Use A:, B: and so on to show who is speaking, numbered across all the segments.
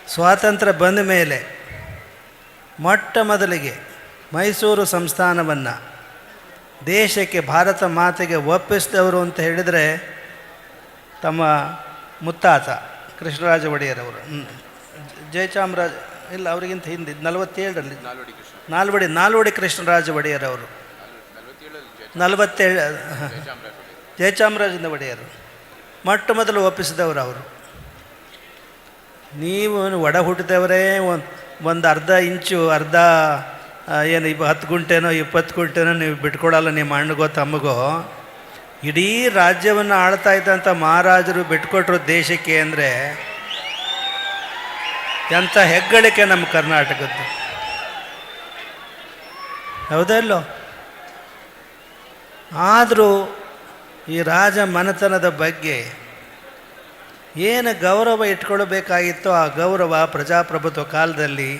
A: ಸ್ವಾತಂತ್ರ್ಯ ಬಂದ ಮೇಲೆ ಮೊಟ್ಟ ಮೊದಲಿಗೆ ಮೈಸೂರು ಸಂಸ್ಥಾನವನ್ನು ದೇಶಕ್ಕೆ ಭಾರತ ಮಾತೆಗೆ ಒಪ್ಪಿಸಿದವರು ಅಂತ ಹೇಳಿದರೆ ತಮ್ಮ ಮುತ್ತಾತ ಕೃಷ್ಣರಾಜ ಒಡೆಯರವರು. ಜಯಚಾಮರಾಜ ಇಲ್ಲ, ಅವರಿಗಿಂತ ಹಿಂದೆ 47ರಲ್ಲಿ ನಾಲ್ವಡಿ ಕೃಷ್ಣರಾಜ ಒಡೆಯರವರು, 47 ಜಯಚಾಮರಾಜ ಒಡೆಯರು ಮೊಟ್ಟ ಮೊದಲು ಒಪ್ಪಿಸಿದವರು ಅವರು. ನೀವು ಒಡ ಹುಟ್ಟಿದವರೇ ಒಂದು ಅರ್ಧ ಇಂಚು ಏನು 10 ಗುಂಟೆನೋ 20 ಗುಂಟೆನೋ ನೀವು ಬಿಟ್ಕೊಡಲ್ಲ ನಿಮ್ಮ ಅಣ್ಣಗೋ ತಮ್ಮಗೋ. ಇಡೀ ರಾಜ್ಯವನ್ನು ಆಳ್ತಾ ಇದ್ದಂಥ ಮಹಾರಾಜರು ಬಿಟ್ಕೊಟ್ರು ದೇಶಕ್ಕೆ ಅಂದರೆ ಎಂಥ ಹೆಗ್ಗಳಿಕೆ ನಮ್ಮ ಕರ್ನಾಟಕದ್ದು, ಹೌದಲ್ಲೋ? ಆದರೂ ಈ ರಾಜ ಮನೆತನದ ಬಗ್ಗೆ ಏನು ಗೌರವ ಇಟ್ಕೊಳ್ಬೇಕಾಗಿತ್ತೋ ಆ ಗೌರವ ಪ್ರಜಾಪ್ರಭುತ್ವ ಕಾಲದಲ್ಲಿ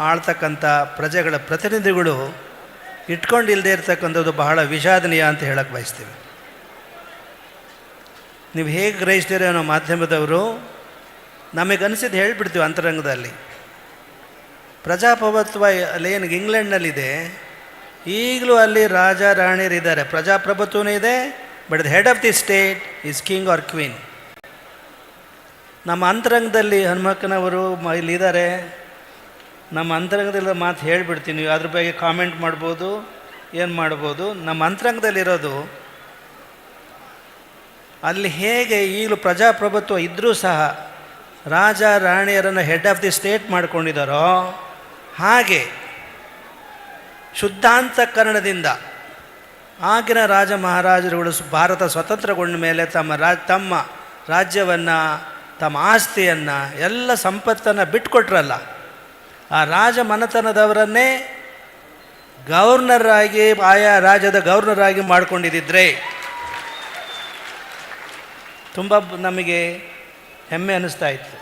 A: ಆಳ್ತಕ್ಕಂಥ ಪ್ರಜೆಗಳ ಪ್ರತಿನಿಧಿಗಳು ಇಟ್ಕೊಂಡಿಲ್ಲದೆ ಇರ್ತಕ್ಕಂಥದ್ದು ಬಹಳ ವಿಷಾದನೀಯ ಅಂತ ಹೇಳಕ್ಕೆ ಬಯಸ್ತೀವಿ. ನೀವು ಹೇಗೆ ಗ್ರಹಿಸ್ತೀರೋ ಅನ್ನೋ ಮಾಧ್ಯಮದವರು, ನಮಗನಿಸಿದ್ದು ಹೇಳಿಬಿಡ್ತೀವಿ ಅಂತರಂಗದಲ್ಲಿ. ಪ್ರಜಾಪ್ರಭುತ್ವ ಅಲ್ಲೇನು ಇಂಗ್ಲೆಂಡ್ನಲ್ಲಿದೆ, ಈಗಲೂ ಅಲ್ಲಿ ರಾಜ ರಾಣಿಯರಿದ್ದಾರೆ, ಪ್ರಜಾಪ್ರಭುತ್ವನೂ ಇದೆ. But the head of the state is king or queen. ನಮ್ಮ ಅಂತರಂಗದಲ್ಲಿ ಹನುಮಕ್ಕನವರು ಇಲ್ಲಿದ್ದಾರೆ, ನಮ್ಮ ಅಂತರಂಗದಲ್ಲಿ ಮಾತು ಹೇಳಿಬಿಡ್ತೀನಿ, ನೀವು ಅದ್ರ ಬಗ್ಗೆ ಕಾಮೆಂಟ್ ಮಾಡ್ಬೋದು, ಏನು ಮಾಡ್ಬೋದು. ನಮ್ಮ ಅಂತರಂಗದಲ್ಲಿರೋದು ಅಲ್ಲಿ ಹೇಗೆ ಈಗಲೂ ಪ್ರಜಾಪ್ರಭುತ್ವ ಇದ್ದರೂ ಸಹ ರಾಜ ರಾಣಿಯರನ್ನು ಹೆಡ್ ಆಫ್ ದಿ ಸ್ಟೇಟ್ ಮಾಡ್ಕೊಂಡಿದ್ದಾರೋ, ಹಾಗೆ ಶುದ್ಧಾಂತಕರಣದಿಂದ ಆಗಿನ ರಾಜ ಮಹಾರಾಜರುಗಳು ಭಾರತ ಸ್ವತಂತ್ರಗೊಂಡ ಮೇಲೆ ತಮ್ಮ ರಾಜ್ಯವನ್ನು, ತಮ್ಮ ಆಸ್ತಿಯನ್ನು, ಎಲ್ಲ ಸಂಪತ್ತನ್ನು ಬಿಟ್ಕೊಟ್ರಲ್ಲ, ಆ ರಾಜ ಮನೆತನದವರನ್ನೇ ಗವರ್ನರಾಗಿ, ಆಯಾ ರಾಜ್ಯದ ಗವರ್ನರಾಗಿ ಮಾಡ್ಕೊಂಡಿದ್ದರೆ ತುಂಬ ನಮಗೆ ಹೆಮ್ಮೆ ಅನ್ನಿಸ್ತಾ ಇತ್ತು.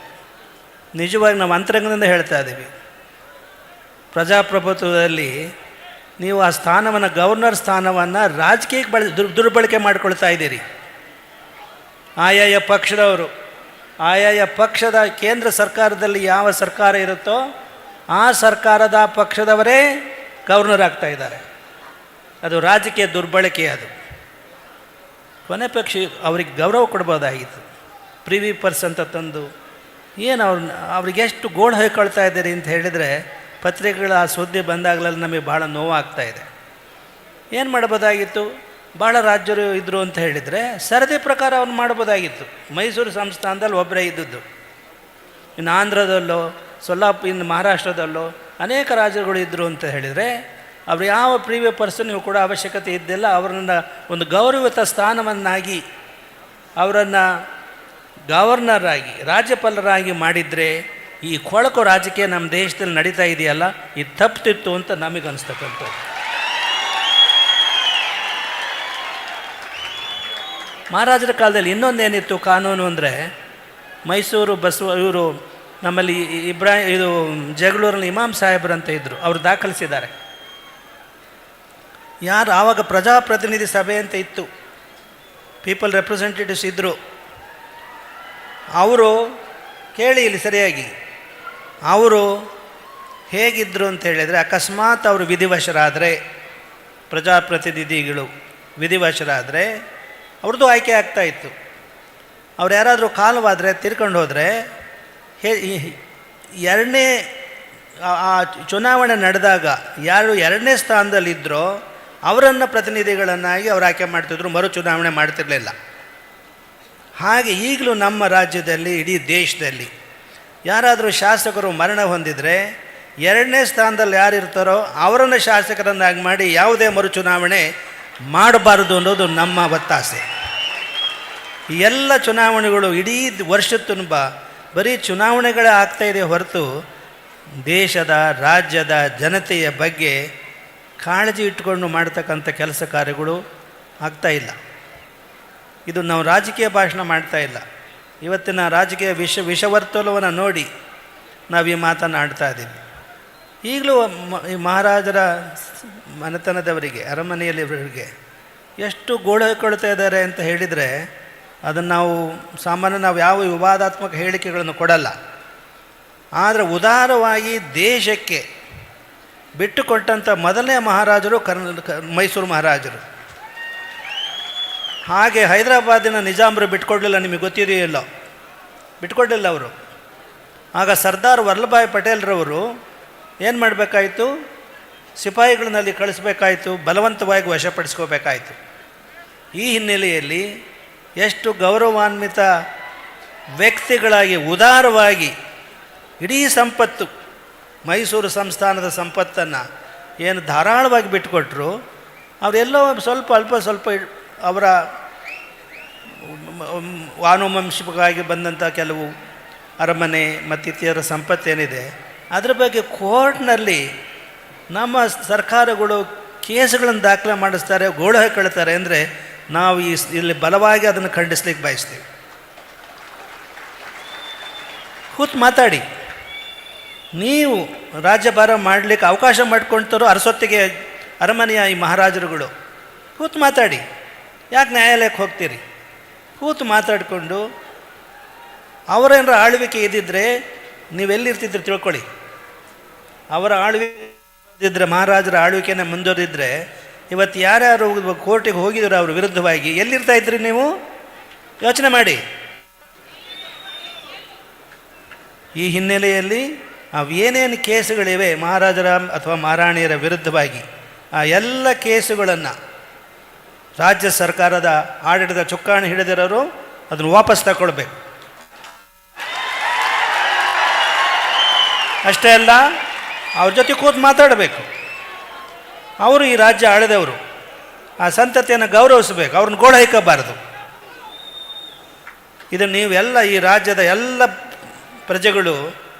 A: ನಿಜವಾಗಿ ನಾವು ಅಂತರಂಗದಿಂದ ಹೇಳ್ತಾ ಇದ್ದೀವಿ, ಪ್ರಜಾಪ್ರಭುತ್ವದಲ್ಲಿ ನೀವು ಆ ಸ್ಥಾನವನ್ನು, ಗವರ್ನರ್ ಸ್ಥಾನವನ್ನು ರಾಜಕೀಯಕ್ಕೆ ದುರ್ಬಳಕೆ ಮಾಡ್ಕೊಳ್ತಾ ಇದ್ದೀರಿ. ಆಯಾಯ ಪಕ್ಷದವರು, ಆಯಾಯ ಪಕ್ಷದ ಕೇಂದ್ರ ಸರ್ಕಾರದಲ್ಲಿ ಯಾವ ಸರ್ಕಾರ ಇರುತ್ತೋ ಆ ಸರ್ಕಾರದ ಪಕ್ಷದವರೇ ಗವರ್ನರ್ ಆಗ್ತಾ ಇದ್ದಾರೆ. ಅದು ರಾಜಕೀಯ ದುರ್ಬಳಕೆ. ಅದು ಕೊನೆ ಪಕ್ಷ ಅವ್ರಿಗೆ ಗೌರವ ಕೊಡ್ಬೋದಾಗಿತ್ತು. ಪ್ರಿವಿ ಪರ್ಸ್ ಅಂತ ತಂದು ಏನು ಅವ್ರಿಗೆ ಎಷ್ಟು ಗೋಳು ಹೊಯ್ಕೊಳ್ತಾ ಇದ್ದೀರಿ ಅಂತ ಹೇಳಿದರೆ, ಪತ್ರಿಕೆಗಳ ಆ ಸುದ್ದಿ ಬಂದಾಗಲೆಲ್ಲ ನಮಗೆ ಭಾಳ ನೋವಾಗ್ತಾ ಇದೆ. ಏನು ಮಾಡ್ಬೋದಾಗಿತ್ತು? ಭಾಳ ರಾಜ್ಯರು ಇದ್ದರು ಅಂತ ಹೇಳಿದರೆ ಸರದಿ ಪ್ರಕಾರ ಅವ್ನು ಮಾಡ್ಬೋದಾಗಿತ್ತು. ಮೈಸೂರು ಸಂಸ್ಥಾನದಲ್ಲಿ ಒಬ್ಬರೇ ಇದ್ದದ್ದು. ಇನ್ನು ಆಂಧ್ರದಲ್ಲೋ, ಇನ್ನು ಮಹಾರಾಷ್ಟ್ರದಲ್ಲೋ ಅನೇಕ ರಾಜ್ಯಗಳು ಇದ್ದರು ಅಂತ ಹೇಳಿದರೆ ಅವ್ರು ಯಾವ ಪ್ರಿವಿಯ ಪರ್ಸನ್ ನೀವು ಕೂಡ ಅವಶ್ಯಕತೆ ಇದ್ದಿಲ್ಲ. ಅವರನ್ನು ಒಂದು ಗೌರವಿತ ಸ್ಥಾನವನ್ನಾಗಿ, ಅವರನ್ನು ಗವರ್ನರಾಗಿ, ರಾಜ್ಯಪಾಲರಾಗಿ ಮಾಡಿದರೆ ಈ ಕೊಳಕು ರಾಜಕೀಯ ನಮ್ಮ ದೇಶದಲ್ಲಿ ನಡೀತಾ ಇದೆಯಲ್ಲ, ಇದು ತಪ್ಪಿತ್ತು ಅಂತ ನಮಗನ್ನಿಸ್ತಕ್ಕಂಥದ್ದು. ಮಹಾರಾಜರ ಕಾಲದಲ್ಲಿ ಇನ್ನೊಂದೇನಿತ್ತು ಕಾನೂನು ಅಂದರೆ, ಮೈಸೂರು ಇವರು ನಮ್ಮಲ್ಲಿ ಇದು ಜಗಳೂರಲ್ಲಿ ಇಮಾಮ್ ಸಾಹೇಬ್ರು ಅಂತ ಇದ್ದರು, ಅವರು ದಾಖಲಿಸಿದ್ದಾರೆ. ಯಾರು ಆವಾಗ ಪ್ರಜಾಪ್ರತಿನಿಧಿ ಸಭೆ ಅಂತ ಇತ್ತು, ಪೀಪಲ್ ರೆಪ್ರೆಸೆಂಟೇಟಿವ್ಸ್ ಇದ್ದರು. ಅವರು ಕೇಳಿ ಇಲ್ಲಿ ಸರಿಯಾಗಿ, ಅವರು ಹೇಗಿದ್ದರು ಅಂತ ಹೇಳಿದರೆ, ಅಕಸ್ಮಾತ್ ಅವರು ವಿಧಿವಶರಾದರೆ, ಪ್ರಜಾಪ್ರತಿನಿಧಿಗಳು ವಿಧಿವಶರಾದರೆ ಅವ್ರದ್ದು ಆಯ್ಕೆ ಆಗ್ತಾಯಿತ್ತು. ಅವ್ರು ಯಾರಾದರೂ ಕಾಲವಾದರೆ, ತಿರ್ಕೊಂಡು ಹೋದರೆ, ಎರಡನೇ ಆ ಚುನಾವಣೆ ನಡೆದಾಗ ಯಾರು ಎರಡನೇ ಸ್ಥಾನದಲ್ಲಿದ್ದರೋ ಅವರನ್ನು ಪ್ರತಿನಿಧಿಗಳನ್ನಾಗಿ ಅವ್ರು ಆಯ್ಕೆ ಮಾಡ್ತಿದ್ರು, ಮರು ಚುನಾವಣೆ ಮಾಡ್ತಿರಲಿಲ್ಲ. ಹಾಗೆ ಈಗಲೂ ನಮ್ಮ ರಾಜ್ಯದಲ್ಲಿ, ಇಡೀ ದೇಶದಲ್ಲಿ ಯಾರಾದರೂ ಶಾಸಕರು ಮರಣ ಹೊಂದಿದರೆ ಎರಡನೇ ಸ್ಥಾನದಲ್ಲಿ ಯಾರಿರ್ತಾರೋ ಅವರನ್ನು ಶಾಸಕರನ್ನಾಗಿ ಮಾಡಿ ಯಾವುದೇ ಮರು ಚುನಾವಣೆ ಮಾಡಬಾರದು ಅನ್ನೋದು ನಮ್ಮ ಒತ್ತಾಸೆ. ಎಲ್ಲ ಚುನಾವಣೆಗಳು ಇಡೀ ವರ್ಷ ತುಂಬ ಬರೀ ಚುನಾವಣೆಗಳೇ ಆಗ್ತಾಯಿದೆ ಹೊರತು ದೇಶದ, ರಾಜ್ಯದ ಜನತೆಯ ಬಗ್ಗೆ ಕಾಳಜಿ ಇಟ್ಟುಕೊಂಡು ಮಾಡ್ತಕ್ಕಂಥ ಕೆಲಸ ಕಾರ್ಯಗಳು ಆಗ್ತಾಯಿಲ್ಲ. ಇದು ನಾವು ರಾಜಕೀಯ ಭಾಷಣ ಮಾಡ್ತಾ ಇಲ್ಲ. ಇವತ್ತಿನ ರಾಜಕೀಯ ವಿಷವರ್ತುಲವನ್ನು ನೋಡಿ ನಾವು ಈ ಮಾತನಾಡ್ತಾ ಇದ್ದೀವಿ. ಈಗಲೂ ಈ ಮಹಾರಾಜರ ಮನೆತನದವರಿಗೆ, ಅರಮನೆಯಲ್ಲಿವರಿಗೆ ಎಷ್ಟು ಗೋಳು ಹಾಕ್ಕೊಳ್ತಾ ಇದ್ದಾರೆ ಅಂತ ಹೇಳಿದರೆ, ಅದನ್ನು ನಾವು ಸಾಮಾನ್ಯ ಯಾವ ವಿವಾದಾತ್ಮಕ ಹೇಳಿಕೆಗಳನ್ನು ಕೊಡಲ್ಲ. ಆದರೆ ಉದಾರವಾಗಿ ದೇಶಕ್ಕೆ ಬಿಟ್ಟುಕೊಟ್ಟಂಥ ಮೊದಲನೇ ಮಹಾರಾಜರು ಮೈಸೂರು ಮಹಾರಾಜರು. ಹಾಗೆ ಹೈದರಾಬಾದಿನ ನಿಜಾಮರು ಬಿಟ್ಕೊಡ್ಲಿಲ್ಲ, ನಿಮಗೆ ಗೊತ್ತಿದೆಯೋ ಇಲ್ಲೋ, ಬಿಟ್ಕೊಡ್ಲಿಲ್ಲ ಅವರು. ಆಗ ಸರ್ದಾರ್ ವಲ್ಲಭಭಾಯ್ ಪಟೇಲ್ರವರು ಏನು ಮಾಡಬೇಕಾಯಿತು, ಸಿಪಾಯಿಗಳನ್ನಲ್ಲಿ ಕಳಿಸ್ಬೇಕಾಯಿತು, ಬಲವಂತವಾಗಿ ವಶಪಡಿಸ್ಕೋಬೇಕಾಯಿತು. ಈ ಹಿನ್ನೆಲೆಯಲ್ಲಿ ಎಷ್ಟು ಗೌರವಾನ್ವಿತ ವ್ಯಕ್ತಿಗಳಾಗಿ ಉದಾರವಾಗಿ ಇಡೀ ಸಂಪತ್ತು, ಮೈಸೂರು ಸಂಸ್ಥಾನದ ಸಂಪತ್ತನ್ನು ಏನು ಧಾರಾಳವಾಗಿ ಬಿಟ್ಟುಕೊಟ್ರು, ಅವರೆಲ್ಲೋ ಅಲ್ಪ ಸ್ವಲ್ಪ ಅವರ ಆನುವಂಶಿಕವಾಗಿ ಬಂದಂಥ ಕೆಲವು ಅರಮನೆ ಮತ್ತಿತರ ಸಂಪತ್ತೇನಿದೆ ಅದರ ಬಗ್ಗೆ ಕೋರ್ಟ್ನಲ್ಲಿ ನಮ್ಮ ಸರ್ಕಾರಗಳು ಕೇಸುಗಳನ್ನು ದಾಖಲೆ ಮಾಡಿಸ್ತಾರೆ, ಗೋಳು ಹಾಕೊಳ್ತಾರೆ ಅಂದರೆ ನಾವು ಇಲ್ಲಿ ಬಲವಾಗಿ ಅದನ್ನು ಖಂಡಿಸ್ಲಿಕ್ಕೆ ಬಯಸ್ತೀವಿ. ಕೂತು ಮಾತಾಡಿ. ನೀವು ರಾಜ್ಯಭಾರ ಮಾಡಲಿಕ್ಕೆ ಅವಕಾಶ ಮಾಡ್ಕೊಳ್ತಾರೋ ಅರಸೊತ್ತಿಗೆ ಅರಮನೆಯ ಈ ಮಹಾರಾಜರುಗಳು, ಕೂತು ಮಾತಾಡಿ. ಯಾಕೆ ನ್ಯಾಯಾಲಯಕ್ಕೆ ಹೋಗ್ತೀರಿ? ಕೂತು ಮಾತಾಡಿಕೊಂಡು ಅವರೇನಾರ ಆಳ್ವಿಕೆ ಇದ್ದಿದ್ದರೆ ನೀವೆಲ್ಲಿರ್ತಿದ್ರು ತಿಳ್ಕೊಳ್ಳಿ. ಅವರ ಆಳ್ವಿಕೆ ಇದ್ದರೆ, ಮಹಾರಾಜರ ಆಳ್ವಿಕೆನ ಮುಂದುವರಿದ್ರೆ ಇವತ್ತು ಯಾರ್ಯಾರು ಕೋರ್ಟಿಗೆ ಹೋಗಿದ್ರು ಅವ್ರ ವಿರುದ್ಧವಾಗಿ ಎಲ್ಲಿರ್ತಾ ಇದ್ರಿ ನೀವು? ಯೋಚನೆ ಮಾಡಿ. ಈ ಹಿನ್ನೆಲೆಯಲ್ಲಿ ಅವೇನೇನು ಕೇಸುಗಳಿವೆ ಮಹಾರಾಜರ ಅಥವಾ ಮಹಾರಾಣಿಯರ ವಿರುದ್ಧವಾಗಿ ಆ ಎಲ್ಲ ಕೇಸುಗಳನ್ನು ರಾಜ್ಯ ಸರ್ಕಾರದ ಆಡಳಿತ ಚುಕ್ಕಾಣಿ ಹಿಡಿದಿರೋರು ಅದನ್ನು ವಾಪಸ್ ತಗೊಳ್ಬೇಕು. ಅಷ್ಟೇ ಅಲ್ಲ, ಅವ್ರ ಜೊತೆ ಕೂತು ಮಾತಾಡಬೇಕು. ಅವರು ಈ ರಾಜ್ಯ ಆಳಿದವರು, ಆ ಸಂತತಿಯನ್ನು ಗೌರವಿಸಬೇಕು, ಅವ್ರನ್ನ ಗೋಳೈಕಬಾರದು. ಇದನ್ನು ನೀವೆಲ್ಲ ಈ ರಾಜ್ಯದ ಎಲ್ಲ ಪ್ರಜೆಗಳು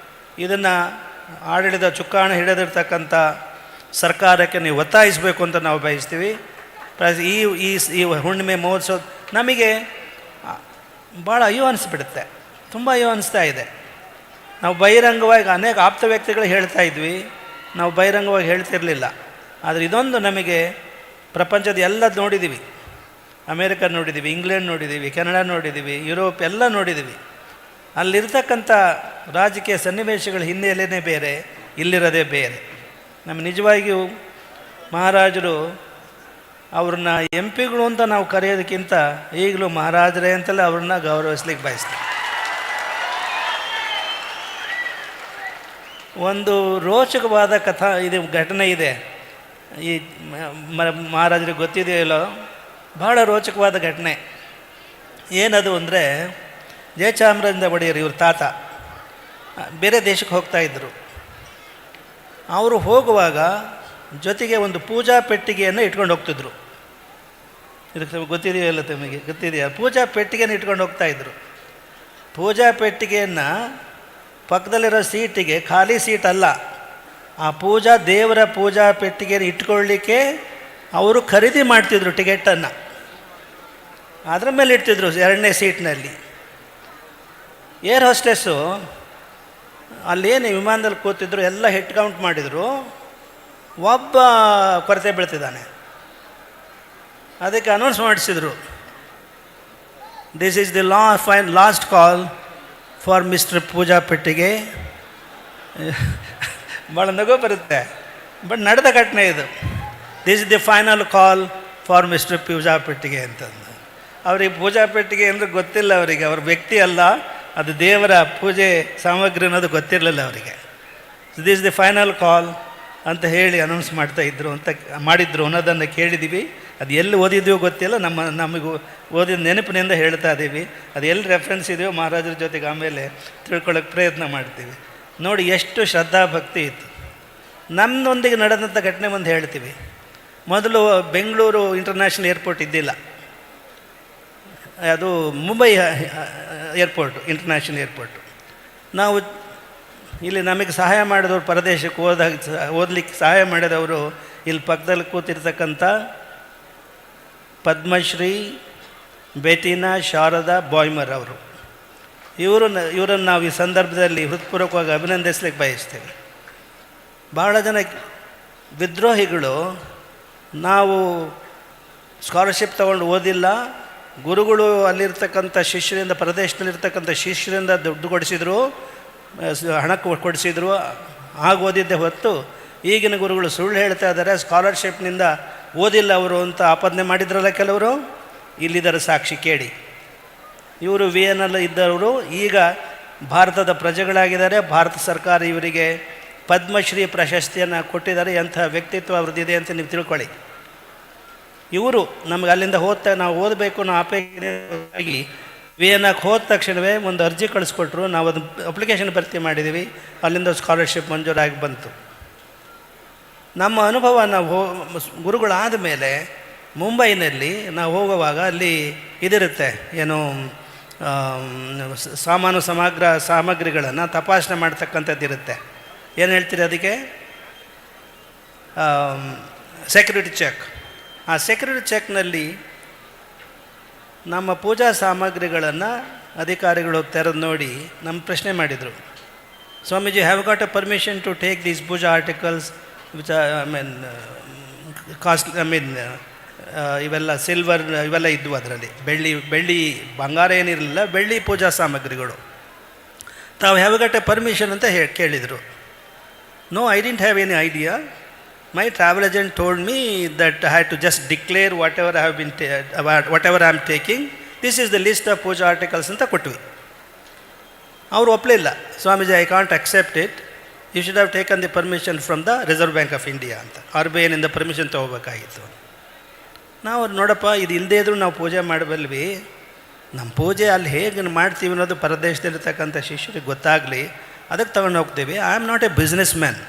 A: ಇದನ್ನು ಆಡಳಿತ ಚುಕ್ಕಾಣಿ ಹಿಡಿದಿರ್ತಕ್ಕಂಥ ಸರ್ಕಾರಕ್ಕೆ ನೀವು ಒತ್ತಾಯಿಸಬೇಕು ಅಂತ ನಾವು ಬಯಸ್ತೀವಿ. ಈ ಈ ಈ ಹುಣ್ಣಿಮೆ ಮಹೋತ್ಸವ ನಮಗೆ ಭಾಳ ಅಯ್ಯೋ ಅನಿಸ್ಬಿಡುತ್ತೆ, ತುಂಬ ಅಯ್ಯೋ ಅನಿಸ್ತಾ ಇದೆ. ನಾವು ಬಹಿರಂಗವಾಗಿ ಅನೇಕ ಆಪ್ತ ವ್ಯಕ್ತಿಗಳು ಹೇಳ್ತಾ ಇದ್ವಿ, ನಾವು ಬಹಿರಂಗವಾಗಿ ಹೇಳ್ತಿರಲಿಲ್ಲ. ಆದರೆ ಇದೊಂದು ನಮಗೆ ಪ್ರಪಂಚದ ಎಲ್ಲ ನೋಡಿದ್ದೀವಿ, ಅಮೇರಿಕ ನೋಡಿದ್ದೀವಿ, ಇಂಗ್ಲೆಂಡ್ ನೋಡಿದ್ದೀವಿ, ಕೆನಡಾ ನೋಡಿದ್ದೀವಿ, ಯುರೋಪ್ ಎಲ್ಲ ನೋಡಿದ್ದೀವಿ. ಅಲ್ಲಿರ್ತಕ್ಕಂಥ ರಾಜಕೀಯ ಸನ್ನಿವೇಶಗಳ ಹಿನ್ನೆಲೆಯೇ ಬೇರೆ, ಇಲ್ಲಿರೋದೇ ಬೇರೆ. ನಮ್ಮ ನಿಜವಾಗಿಯೂ ಮಹಾರಾಜರು ಅವ್ರನ್ನ ಎಂ ಪಿಗಳು ಅಂತ ನಾವು ಕರೆಯೋದಕ್ಕಿಂತ ಈಗಲೂ ಮಹಾರಾಜರೇ ಅಂತಲೇ ಅವ್ರನ್ನ ಗೌರವಿಸ್ಲಿಕ್ಕೆ ಬಯಸ್ತೀವಿ. ಒಂದು ರೋಚಕವಾದ ಘಟನೆ ಇದೆ, ಈ ಮಹಾರಾಜರಿಗೆ ಗೊತ್ತಿದೆಯಲ್ಲೋ, ಬಹಳ ರೋಚಕವಾದ ಘಟನೆ. ಏನದು ಅಂದರೆ, ಜಯಚಾಮರಾಜ ಒಡೆಯರ್ ಇವ್ರ ತಾತ ಬೇರೆ ದೇಶಕ್ಕೆ ಹೋಗ್ತಾಯಿದ್ರು. ಅವರು ಹೋಗುವಾಗ ಜೊತೆಗೆ ಒಂದು ಪೂಜಾ ಪೆಟ್ಟಿಗೆಯನ್ನು ಇಟ್ಕೊಂಡು ಹೋಗ್ತಿದ್ರು. ಇದಕ್ಕೆ ಗೊತ್ತಿದೆಯಲ್ಲ, ತಮಗೆ ಗೊತ್ತಿದೆಯಾ? ಪೂಜಾ ಪೆಟ್ಟಿಗೆಯನ್ನು ಇಟ್ಕೊಂಡು ಹೋಗ್ತಾಯಿದ್ರು. ಪೂಜಾ ಪೆಟ್ಟಿಗೆಯನ್ನು ಪಕ್ಕದಲ್ಲಿರೋ ಸೀಟಿಗೆ, ಖಾಲಿ ಸೀಟ್ ಅಲ್ಲ, ಆ ದೇವರ ಪೂಜಾ ಪೆಟ್ಟಿಗೆಯನ್ನು ಇಟ್ಕೊಳ್ಳಿಕ್ಕೆ ಅವರು ಖರೀದಿ ಮಾಡ್ತಿದ್ರು ಟಿಕೆಟನ್ನು, ಅದರ ಮೇಲೆ ಇಡ್ತಿದ್ರು ಎರಡನೇ ಸೀಟ್ನಲ್ಲಿ. ಏರ್ ಹೋಸ್ಟೆಸ್ಸು ಅಲ್ಲೇನು ವಿಮಾನದಲ್ಲಿ ಕೂತಿದ್ರು, ಎಲ್ಲ ಹೆಡ್ ಕೌಂಟ್ ಮಾಡಿದರು, ಒಬ್ಬ ಕೊರತೆ ಬೀಳ್ತಿದ್ದಾನೆ. ಅದಕ್ಕೆ ಅನೌನ್ಸ್ ಮಾಡಿಸಿದರು, this is the last call for mister Pooja Pettige. ಭಾಳ ನಗು ಬರುತ್ತೆ, ಬಟ್ ನಡೆದ ಘಟನೆ ಇದು. This is the final call for mister Pooja Pettige ಅಂತಂದು. ಅವ್ರಿಗೆ ಪೂಜಾ ಪೆಟ್ಟಿಗೆ ಅಂದರೆ ಗೊತ್ತಿಲ್ಲ ಅವರಿಗೆ, ಅವ್ರ ವ್ಯಕ್ತಿ ಅಲ್ಲ, ಅದು ದೇವರ ಪೂಜೆ ಸಾಮಗ್ರಿ ಅನ್ನೋದು ಗೊತ್ತಿರಲಿಲ್ಲ ಅವರಿಗೆ. ದಿಸ್ ದಿ ಫೈನಲ್ ಕಾಲ್ ಅಂತ ಹೇಳಿ ಅನೌನ್ಸ್ ಮಾಡಿದ್ರು ಅನ್ನೋದನ್ನು ಕೇಳಿದ್ದೀವಿ. ಅದು ಎಲ್ಲಿ ಓದಿದ್ವೋ ಗೊತ್ತಿಲ್ಲ, ನಮಗೆ ಓದಿದ ನೆನಪಿನಿಂದ ಹೇಳ್ತಾ ಇದ್ದೀವಿ. ಅದು ಎಲ್ಲಿ ರೆಫರೆನ್ಸ್ ಇದೆಯೋ ಮಹಾರಾಜರ ಜೊತೆಗೆ ಆಮೇಲೆ ತಿಳ್ಕೊಳ್ಳೋಕ್ಕೆ ಪ್ರಯತ್ನ ಮಾಡ್ತೀವಿ. ನೋಡಿ ಎಷ್ಟು ಶ್ರದ್ಧಾಭಕ್ತಿ ಇತ್ತು. ನಮ್ಮದೊಂದಿಗೆ ನಡೆದಂಥ ಘಟನೆ ಒಂದು ಹೇಳ್ತೀವಿ. ಮೊದಲು ಬೆಂಗಳೂರು ಇಂಟರ್ನ್ಯಾಷನಲ್ ಏರ್ಪೋರ್ಟ್ ಇದ್ದಿಲ್ಲ, ಅದು ಮುಂಬೈ ಏರ್ಪೋರ್ಟು, ಇಂಟರ್ನ್ಯಾಷನಲ್ ಏರ್ಪೋರ್ಟು. ನಾವು ಇಲ್ಲಿ ನಮಗೆ ಸಹಾಯ ಮಾಡಿದವರು, ಪರದೇಶಕ್ಕೆ ಓದಲಿಕ್ಕೆ ಸಹಾಯ ಮಾಡಿದವರು ಇಲ್ಲಿ ಪಕ್ಕದಲ್ಲಿ ಕೂತಿರ್ತಕ್ಕಂಥ ಪದ್ಮಶ್ರೀ ಬೆಟಿನಾ ಶಾರದಾ ಬಾಯ್ಮರ್ ಅವರು. ಇವರನ್ನು ನಾವು ಈ ಸಂದರ್ಭದಲ್ಲಿ ಹೃತ್ಪೂರ್ವಕವಾಗಿ ಅಭಿನಂದಿಸ್ಲಿಕ್ಕೆ ಬಯಸ್ತೇವೆ. ಭಾಳ ಜನ ವಿದ್ರೋಹಿಗಳು ನಾವು ಸ್ಕಾಲರ್ಶಿಪ್ ತಗೊಂಡು ಓದಿಲ್ಲ, ಗುರುಗಳು ಅಲ್ಲಿರ್ತಕ್ಕಂಥ ಶಿಷ್ಯರಿಂದ, ಪ್ರದೇಶದಲ್ಲಿರ್ತಕ್ಕಂಥ ಶಿಷ್ಯರಿಂದ ದುಡ್ಡು ಕೊಡಿಸಿದ್ರು, ಹಣ ಕೊಡಿಸಿದ್ರು, ಆಗೋದಿದ್ದೆ ಹೊತ್ತು ಈಗಿನ ಗುರುಗಳು ಸುಳ್ಳು ಹೇಳ್ತಾ ಇದ್ದಾರೆ, ಸ್ಕಾಲರ್ಶಿಪ್ನಿಂದ ಓದಿಲ್ಲ ಅವರು ಅಂತ ಆಪಾದನೆ ಮಾಡಿದ್ರಲ್ಲ ಕೆಲವರು. ಇಲ್ಲಿದ್ದರ ಸಾಕ್ಷಿ ಕೇಳಿ. ಇವರು ವಿಯೆನಲ್ಲಿ ಇದ್ದವರು ಈಗ ಭಾರತದ ಪ್ರಜೆಗಳಾಗಿದ್ದಾರೆ. ಭಾರತ ಸರ್ಕಾರ ಇವರಿಗೆ ಪದ್ಮಶ್ರೀ ಪ್ರಶಸ್ತಿಯನ್ನು ಕೊಟ್ಟಿದ್ದಾರೆ. ಎಂಥ ವ್ಯಕ್ತಿತ್ವ ಅವ್ರದ್ದಿದೆ ಅಂತ ನೀವು ತಿಳ್ಕೊಳ್ಳಿ. ಇವರು ನಮ್ಗೆ ಅಲ್ಲಿಂದ ನಾವು ಓದಬೇಕು ಅನ್ನೋ ಅಪೇಕ್ಷೆಯಾಗಿ ವಿಯೆನ್ನಾಕ್ಕೆ ಹೋದ ತಕ್ಷಣವೇ ಒಂದು ಅರ್ಜಿ ಕಳಿಸ್ಕೊಟ್ರು. ನಾವು ಅದನ್ನು ಅಪ್ಲಿಕೇಶನ್ ಭರ್ತಿ ಮಾಡಿದ್ದೀವಿ. ಅಲ್ಲಿಂದ ಸ್ಕಾಲರ್ಶಿಪ್ ಮಂಜೂರಾಗಿ ಬಂತು. ನಮ್ಮ ಅನುಭವ ನಾವು ಗುರುಗಳಾದ ಮೇಲೆ ಮುಂಬೈನಲ್ಲಿ ನಾವು ಹೋಗುವಾಗ ಅಲ್ಲಿ ಇದಿರುತ್ತೆ, ಏನು ಸಾಮಗ್ರಿಗಳನ್ನು ತಪಾಸಣೆ ಮಾಡ್ತಕ್ಕಂಥದ್ದು ಇರುತ್ತೆ. ಏನು ಹೇಳ್ತೀರಿ ಅದಕ್ಕೆ? Security check. ಆ ಸೆಕ್ಯೂರಿಟಿ ಚೆಕ್ನಲ್ಲಿ ನಮ್ಮ ಪೂಜಾ ಸಾಮಗ್ರಿಗಳನ್ನು ಅಧಿಕಾರಿಗಳು ತೆರೆದು ನೋಡಿ ನಮ್ಮ ಪ್ರಶ್ನೆ ಮಾಡಿದರು. Swamiji, have got a permission to take these puja articles which ಇವೆಲ್ಲ ಸಿಲ್ವರ್ ಇವೆಲ್ಲ ಇದ್ವು ಅದರಲ್ಲಿ. ಬೆಳ್ಳಿ ಬಂಗಾರ ಏನಿರಲಿಲ್ಲ, ಬೆಳ್ಳಿ ಪೂಜಾ ಸಾಮಗ್ರಿಗಳು. ತಾವು ಹ್ಯಾವ್ ಗಾಟ್ ಎ ಪರ್ಮಿಷನ್ ಅಂತ ಕೇಳಿದರು. No, I didn't have any idea. My travel agent told me that I have to just declare whatever I am taking. This is the list of puja articles ಅಂತ ಕೊಟ್ವಿ. ಅವರು ಒಪ್ಪಲಿಲ್ಲ. Swamiji, I can't accept it. You should have taken the permission from the Reserve Bank of India ಅಂತ. RBI ನಿಂದ permission ತೊಗೋಬೇಕಾಗಿತ್ತು. ನಾವು ನೋಡಪ್ಪ, ಇದು ಇಲ್ಲದೇ ಇದ್ರೂ ನಾವು ಪೂಜೆ ಮಾಡಬಲ್ವಿ. ನಮ್ಮ ಪೂಜೆ ಅಲ್ಲಿ ಹೇಗೆ ಮಾಡ್ತೀವಿ ಅನ್ನೋದು ಪರದೇಶದಲ್ಲಿರ್ತಕ್ಕಂಥ ಶಿಷ್ಯರಿಗೆ ಗೊತ್ತಾಗಲಿ, ಅದಕ್ಕೆ ತಗೊಂಡು ಹೋಗ್ತೀವಿ. I am not A business man.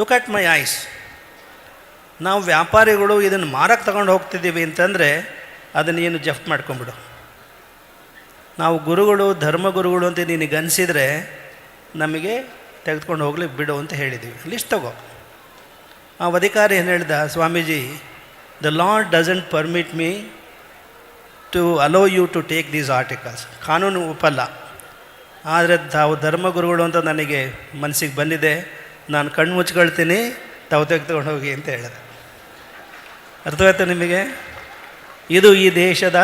A: Look at my ice. ನಾವು ವ್ಯಾಪಾರಿಗಳು ಇದನ್ನು ಮಾರಕ್ಕೆ ತಗೊಂಡು ಹೋಗ್ತಿದ್ದೀವಿ ಅಂತಂದರೆ ಅದನ್ನು ನೀನು ಜಪ್ತ್ ಮಾಡ್ಕೊಂಬಿಡು. ನಾವು ಗುರುಗಳು, ಧರ್ಮಗುರುಗಳು ಅಂತ ನಿನಗೆ ಅನಿಸಿದರೆ ನಮಗೆ ತೆಗೆದುಕೊಂಡು ಹೋಗ್ಲಿಕ್ಕೆ ಬಿಡು ಅಂತ ಹೇಳಿದ್ದೀವಿ. ಲಿಸ್ಟ್ ತಗೋ. ಆ ಅಧಿಕಾರಿ ಏನು ಹೇಳ್ದ, Swamiji, the lord doesn't permit me to allow you to take these articles. ಕಾನೂನು ಒಪ್ಪಲ್ಲ. ಆದರೆ ತಾವು ಧರ್ಮಗುರುಗಳು ಅಂತ ನನಗೆ ಮನಸ್ಸಿಗೆ ಬಂದಿದೆ, ನಾನು ಕಣ್ಣು ಮುಚ್ಕೊಳ್ತೀನಿ, ತಾವು ತೆಗೆದುಕೊಂಡು ಹೋಗಿ ಅಂತ ಹೇಳಿದೆ. ಅರ್ಥವಾಯ್ತು ನಿಮಗೆ? ಇದು ಈ ದೇಶದ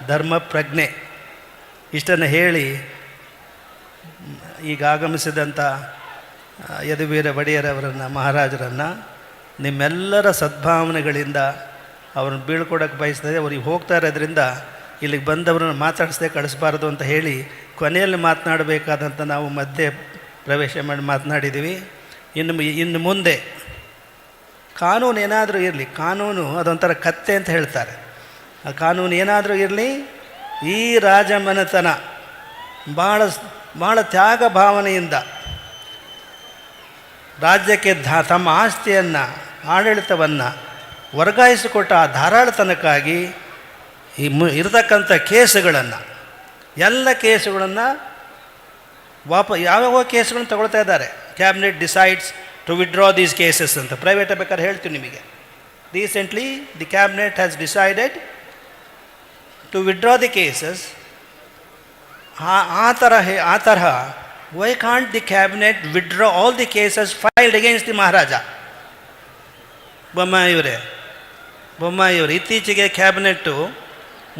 A: ಧರ್ಮ ಪ್ರಜ್ಞೆ. ಇಷ್ಟನ್ನು ಹೇಳಿ ಈಗ ಆಗಮಿಸಿದಂಥ ಯದುವೀರ ಒಡೆಯರವರನ್ನು, ಮಹಾರಾಜರನ್ನು ನಿಮ್ಮೆಲ್ಲರ ಸದ್ಭಾವನೆಗಳಿಂದ ಅವ್ರನ್ನ ಬೀಳ್ಕೊಡೋಕ್ಕೆ ಬಯಸ್ತದೆ. ಅವ್ರಿಗೆ ಹೋಗ್ತಾ ಇರೋದ್ರಿಂದ ಇಲ್ಲಿಗೆ ಬಂದವ್ರನ್ನ ಮಾತಾಡಿಸದೆ ಕಳಿಸ್ಬಾರ್ದು ಅಂತ ಹೇಳಿ ಕೊನೆಯಲ್ಲಿ ಮಾತನಾಡಬೇಕಾದಂಥ ನಾವು ಮಧ್ಯೆ ಪ್ರವೇಶ ಮಾಡಿ ಮಾತನಾಡಿದ್ದೀವಿ. ಇನ್ನು ಮುಂದೆ ಕಾನೂನು ಏನಾದರೂ ಇರಲಿ, ಕಾನೂನು ಅದೊಂಥರ ಕತ್ತೆ ಅಂತ ಹೇಳ್ತಾರೆ. ಆ ಕಾನೂನು ಏನಾದರೂ ಇರಲಿ, ಈ ರಾಜಮನೆತನ ಭಾಳ ತ್ಯಾಗ ಭಾವನೆಯಿಂದ ರಾಜ್ಯಕ್ಕೆ ತಮ್ಮ ಆಸ್ತಿಯನ್ನು, ಆಡಳಿತವನ್ನು ವರ್ಗಾಯಿಸಿಕೊಟ್ಟ ಆ ಧಾರಾಳತನಕ್ಕಾಗಿ ಇರತಕ್ಕಂಥ ಕೇಸುಗಳನ್ನು, ಎಲ್ಲ ಕೇಸುಗಳನ್ನು ಯಾವ್ಯಾವ ಕೇಸುಗಳನ್ನು ತಗೊಳ್ತಾ ಇದ್ದಾರೆ. Cabinet decides to withdraw these cases ಅಂತ ಪ್ರೈವೇಟ್ ಬೇಕಾದ್ರೆ ಹೇಳ್ತೀವಿ ನಿಮಗೆ. Recently the cabinet has decided to withdraw the cases. ಆ ತರಹ why can't the cabinet withdraw all the cases filed against the Maharaja? ಬೊಮ್ಮಾಯಿಯವರು ಇತ್ತೀಚೆಗೆ ಕ್ಯಾಬಿನೆಟ್ಟು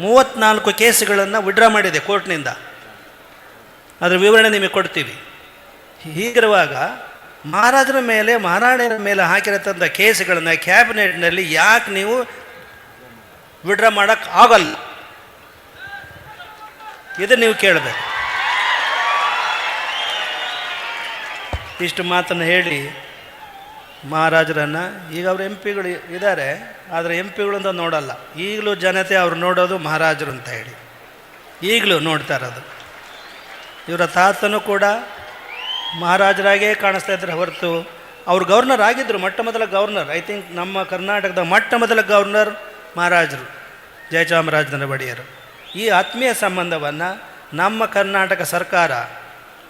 A: 34 ಕೇಸುಗಳನ್ನು ವಿಡ್ರಾ ಮಾಡಿದೆ ಕೋರ್ಟ್ನಿಂದ. ಅದರ ವಿವರಣೆ ನಿಮಗೆ ಕೊಡ್ತೀವಿ. ಹೀಗಿರುವಾಗ ಮಹಾರಾಜರ ಮೇಲೆ, ಮಹಾರಾಣಿಯರ ಮೇಲೆ ಹಾಕಿರತಕ್ಕಂಥ ಕೇಸುಗಳನ್ನು ಕ್ಯಾಬಿನೆಟ್ನಲ್ಲಿ ಯಾಕೆ ನೀವು ವಿಡ್ರಾ ಮಾಡೋಕ್ಕೆ ಆಗಲ್ಲ? ಇದು ನೀವು ಕೇಳಬೇಕು. ಇಷ್ಟು ಮಾತನ್ನು ಹೇಳಿ ಮಹಾರಾಜರನ್ನು, ಈಗ ಅವರು MP ಗಳು ಇದ್ದಾರೆ, ಆದರೆ MP ಗಳು ಅಂತ ನೋಡಲ್ಲ. ಈಗಲೂ ಜನತೆ ಅವ್ರು ನೋಡೋದು ಮಹಾರಾಜರು ಅಂತ ಹೇಳಿ ಈಗಲೂ ನೋಡ್ತಾ ಇರೋದು. ಇವರ ತಾತನೂ ಕೂಡ ಮಹಾರಾಜರಾಗೇ ಕಾಣಿಸ್ತಾ ಇದ್ದಾರೆ ಹೊರತು ಅವರು ಗವರ್ನರ್ ಆಗಿದ್ದರು. ಮೊಟ್ಟ ಮೊದಲ ಗವರ್ನರ್, ಐ ಥಿಂಕ್ ನಮ್ಮ ಕರ್ನಾಟಕದ ಮೊಟ್ಟ ಮೊದಲ ಗವರ್ನರ್ ಮಹಾರಾಜರು ಜಯಚಾಮರಾಜನ ಒಡೆಯರು. ಈ ಆತ್ಮೀಯ ಸಂಬಂಧವನ್ನು ನಮ್ಮ ಕರ್ನಾಟಕ ಸರ್ಕಾರ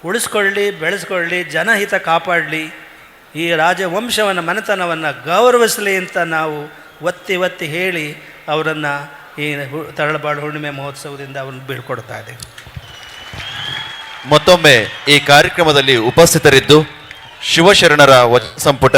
A: ಉಳಿಸ್ಕೊಳ್ಳಿ, ಬೆಳೆಸ್ಕೊಳ್ಳಿ, ಜನಹಿತ ಕಾಪಾಡಲಿ, ಈ ರಾಜವಂಶವನ್ನು, ಮನೆತನವನ್ನು ಗೌರವಿಸಲಿ ಅಂತ ನಾವು ಒತ್ತಿ ಹೇಳಿ ಅವರನ್ನು ಈ ತರಳಬಾಳು ಹುಣ್ಣಿಮೆ ಮಹೋತ್ಸವದಿಂದ ಅವ್ರನ್ನ ಬೀಳ್ಕೊಡ್ತಾ ಇದ್ದೇವೆ.
B: ಮತ್ತೊಮ್ಮೆ ಈ ಕಾರ್ಯಕ್ರಮದಲ್ಲಿ ಉಪಸ್ಥಿತರಿದ್ದು ಶಿವಶರಣರ ವಚನ ಸಂಪುಟ